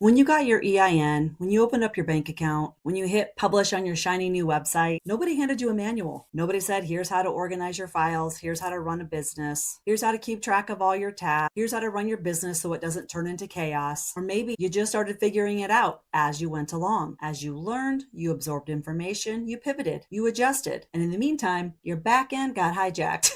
When you got your EIN, when you opened up your bank account, when you hit publish on your shiny new website, nobody handed you a manual. Nobody said, here's how to organize your files. Here's how to run a business. Here's how to keep track of all your tasks. Here's how to run your business so it doesn't turn into chaos. Or maybe you just started figuring it out as you went along. As you learned, you absorbed information, you pivoted, you adjusted. And in the meantime, your back end got hijacked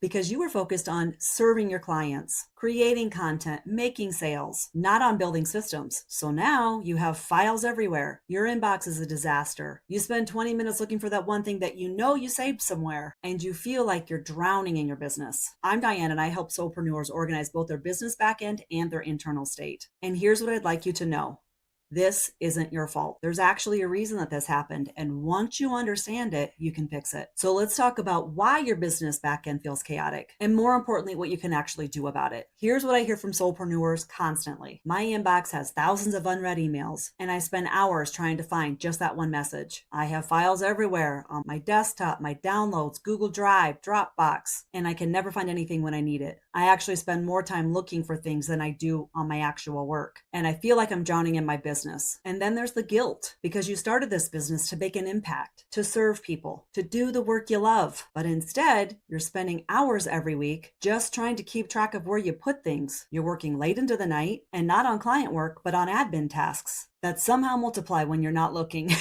because you were focused on serving your clients, creating content, making sales, not on building systems. So now you have files everywhere. Your inbox is a disaster. You spend 20 minutes looking for that one thing that you know you saved somewhere, and you feel like you're drowning in your business. I'm Diane, and I help solopreneurs organize both their business backend and their internal state. And here's what I'd like you to know. This isn't your fault. There's actually a reason that this happened. And once you understand it, you can fix it. So let's talk about why your business backend feels chaotic. And more importantly, what you can actually do about it. Here's what I hear from solopreneurs constantly. My inbox has thousands of unread emails, and I spend hours trying to find just that one message. I have files everywhere on my desktop, my downloads, Google Drive, Dropbox, and I can never find anything when I need it. I actually spend more time looking for things than I do on my actual work. And I feel like I'm drowning in my business. And then there's the guilt because you started this business to make an impact, to serve people, to do the work you love. But instead, you're spending hours every week just trying to keep track of where you put things. You're working late into the night and not on client work, but on admin tasks that somehow multiply when you're not looking.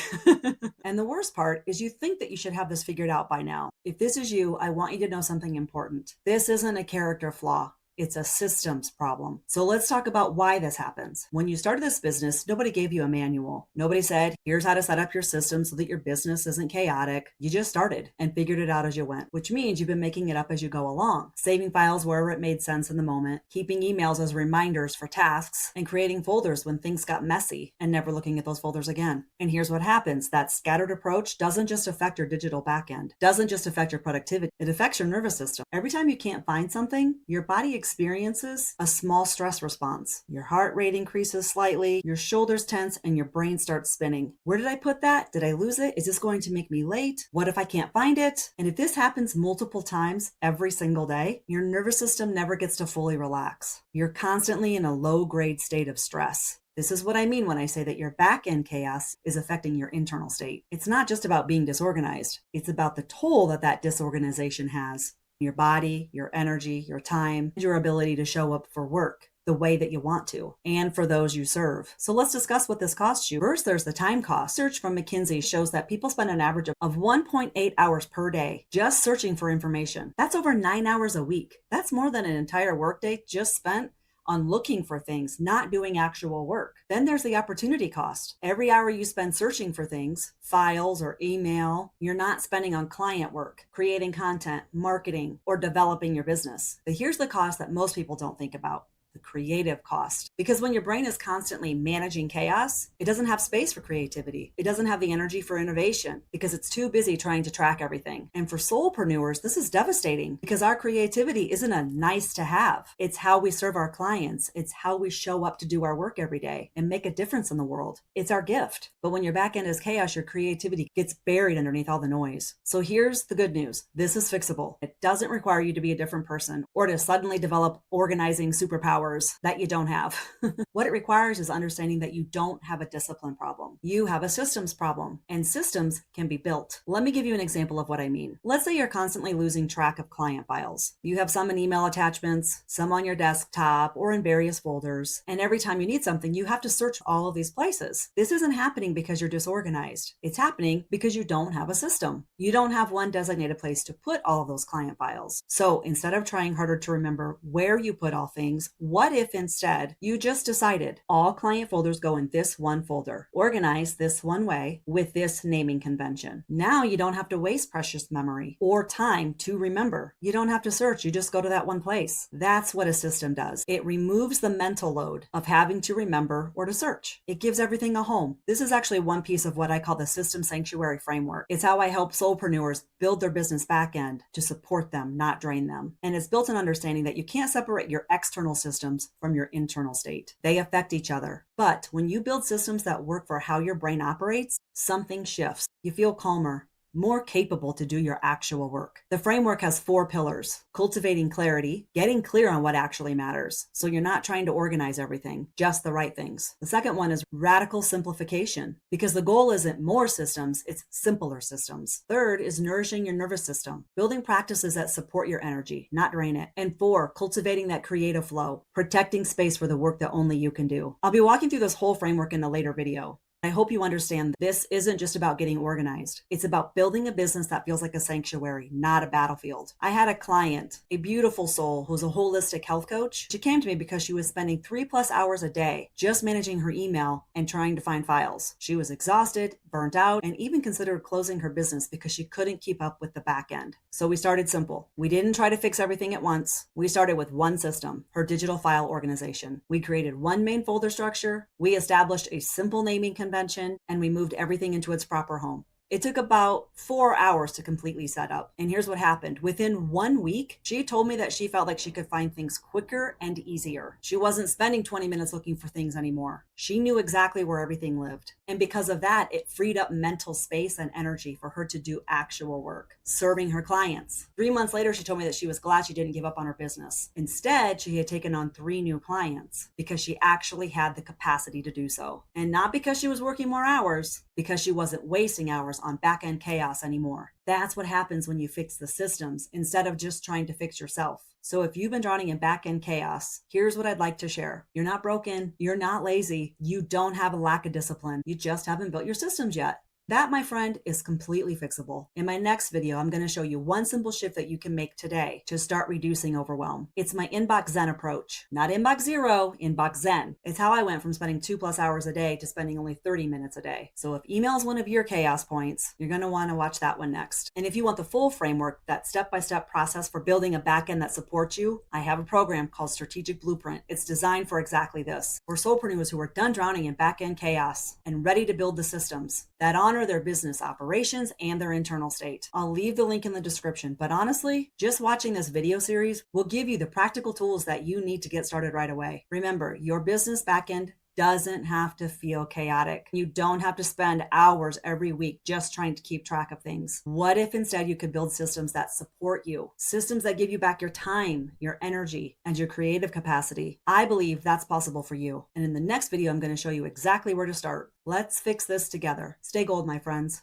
And the worst part is you think that you should have this figured out by now. If this is you, I want you to know something important. This isn't a character flaw. It's a systems problem. So let's talk about why this happens. When you started this business, nobody gave you a manual. Nobody said, here's how to set up your system so that your business isn't chaotic. You just started and figured it out as you went, which means you've been making it up as you go along, saving files wherever it made sense in the moment, keeping emails as reminders for tasks, and creating folders when things got messy and never looking at those folders again. And here's what happens. That scattered approach doesn't just affect your digital backend, doesn't just affect your productivity. It affects your nervous system. Every time you can't find something, your body experiences a small stress response. Your heart rate increases slightly, your shoulders tense, and your brain starts spinning. Where did I put that? Did I lose it? Is this going to make me late? What if I can't find it? And if this happens multiple times every single day, your nervous system never gets to fully relax. You're constantly in a low-grade state of stress. This is what I mean when I say that your back-end chaos is affecting your internal state. It's not just about being disorganized. It's about the toll that that disorganization has your body, your energy, your time, your ability to show up for work the way that you want to, and for those you serve. So let's discuss what this costs you. First, there's the time cost. Research from McKinsey shows that people spend an average of 1.8 hours per day just searching for information. That's over 9 hours a week. That's more than an entire workday just spent on looking for things, not doing actual work. Then there's the opportunity cost. Every hour you spend searching for things, files or email, you're not spending on client work, creating content, marketing, or developing your business. But here's the cost that most people don't think about. The creative cost. Because when your brain is constantly managing chaos, it doesn't have space for creativity. It doesn't have the energy for innovation because it's too busy trying to track everything. And for solopreneurs, this is devastating because our creativity isn't a nice to have. It's how we serve our clients. It's how we show up to do our work every day and make a difference in the world. It's our gift. But when your back end is chaos, your creativity gets buried underneath all the noise. So here's the good news. This is fixable. It doesn't require you to be a different person or to suddenly develop organizing superpowers that you don't have. What it requires is understanding that you don't have a discipline problem. You have a systems problem, and systems can be built. Let me give you an example of what I mean. Let's say you're constantly losing track of client files. You have some in email attachments, some on your desktop or in various folders, and every time you need something, you have to search all of these places. This isn't happening because you're disorganized. It's happening because you don't have a system. You don't have one designated place to put all of those client files. So instead of trying harder to remember where you put all things, what if instead you just decided all client folders go in this one folder, organized this one way with this naming convention? Now you don't have to waste precious memory or time to remember. You don't have to search. You just go to that one place. That's what a system does. It removes the mental load of having to remember or to search. It gives everything a home. This is actually one piece of what I call the system sanctuary framework. It's how I help solopreneurs build their business backend to support them, not drain them. And it's built on understanding that you can't separate your external systems from your internal state. They affect each other. But when you build systems that work for how your brain operates, something shifts. You feel calmer, more capable to do your actual work. The framework has 4 pillars: cultivating clarity, getting clear on what actually matters, so you're not trying to organize everything, just the right things. The second one is radical simplification, because the goal isn't more systems, it's simpler systems. Third is nourishing your nervous system, building practices that support your energy, not drain it. And 4, cultivating that creative flow, protecting space for the work that only you can do. I'll be walking through this whole framework in a later video. I hope you understand this isn't just about getting organized. It's about building a business that feels like a sanctuary, not a battlefield. I had a client, a beautiful soul who's a holistic health coach. She came to me because she was spending 3+ hours a day just managing her email and trying to find files. She was exhausted, burnt out, and even considered closing her business because she couldn't keep up with the back end. So we started simple. We didn't try to fix everything at once. We started with one system, her digital file organization. We created one main folder structure. We established a simple naming convention, and we moved everything into its proper home. It took about 4 hours to completely set up. And here's what happened. Within 1 week, she told me that she felt like she could find things quicker and easier. She wasn't spending 20 minutes looking for things anymore. She knew exactly where everything lived. And because of that, it freed up mental space and energy for her to do actual work, serving her clients. 3 months later, she told me that she was glad she didn't give up on her business. Instead, she had taken on 3 new clients because she actually had the capacity to do so. And not because she was working more hours, because she wasn't wasting hours on back-end chaos anymore. That's what happens when you fix the systems instead of just trying to fix yourself. So if you've been drowning in back-end chaos, here's what I'd like to share. You're not broken. You're not lazy. You don't have a lack of discipline. You just haven't built your systems yet. That, my friend, is completely fixable. In my next video, I'm going to show you one simple shift that you can make today to start reducing overwhelm. It's my inbox zen approach. Not inbox zero, inbox zen. It's how I went from spending 2+ hours a day to spending only 30 minutes a day. So if email is one of your chaos points, you're going to want to watch that one next. And if you want the full framework, that step-by-step process for building a backend that supports you, I have a program called Strategic Blueprint. It's designed for exactly this. For solopreneurs who are done drowning in backend chaos and ready to build the systems that honor their business operations and their internal state. I'll leave the link in the description, but honestly, just watching this video series will give you the practical tools that you need to get started right away. Remember, your business backend doesn't have to feel chaotic. You don't have to spend hours every week just trying to keep track of things. What if instead you could build systems that support you? Systems that give you back your time, your energy, and your creative capacity. I believe that's possible for you. And in the next video, I'm going to show you exactly where to start. Let's fix this together. Stay gold, my friends.